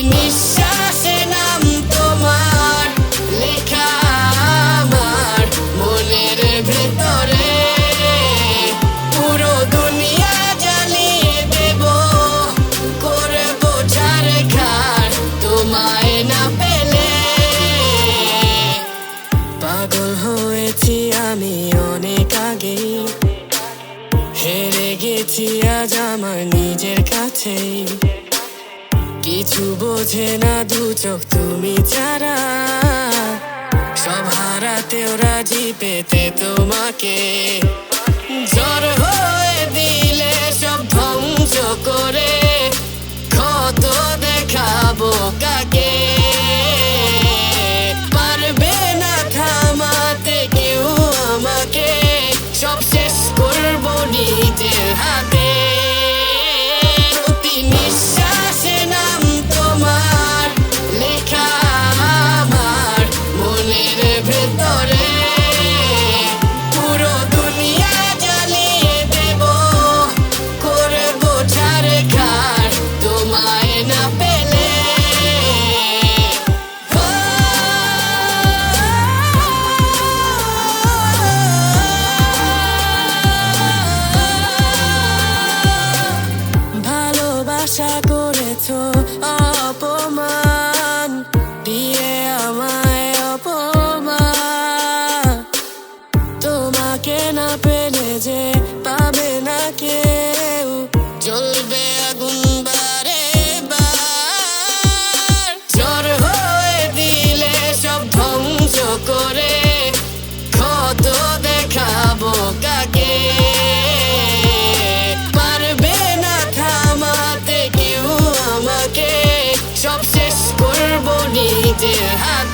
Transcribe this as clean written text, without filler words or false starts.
নিঃশ্বাসে নাম তোমার লেখা আমার মনের ভেতরে। পুরো দুনিয়া জ্বালিয়ে দেব, করবো ছারখার তোমায় না পেলে। পাগল হয়েছি আমি অনেক আগেই, হেরে গেছি আজ আমার নিজের কাছেই। কিছু বোঝে না দু চোখ তুমি ছাড়া, সব হারাতেও রাজি পেতে তোমাকে। ঝড় হয়ে দিলে সব ধ্বংস করে, ক্ষত দেখাবো কাকে। পারবে না থামাতে কেউ আমাকে, সব শেষ করবো নিজের হাতে। প্রতি নিঃশ্বাসে নাম তোমার লেখা আমার মনের ভেতরে। পুরো দুনিয়া জ্বালিয়ে দেব, করবো ছারখার তোমায় না পেলে। ভালোবাসা করেছো অপমান দিয়ে আমায় অপমান। তোমাকে না পেলে যে পাবে না কেউ, জ্বলবে আগুন বারে বার। ঝড় হয়ে দিলে সব ধ্বংস করে, ক্ষত দেখাবো কাকে। পারবে না থামাতে কেউ আমাকে, সব শেষ করবো নিজের হাতে।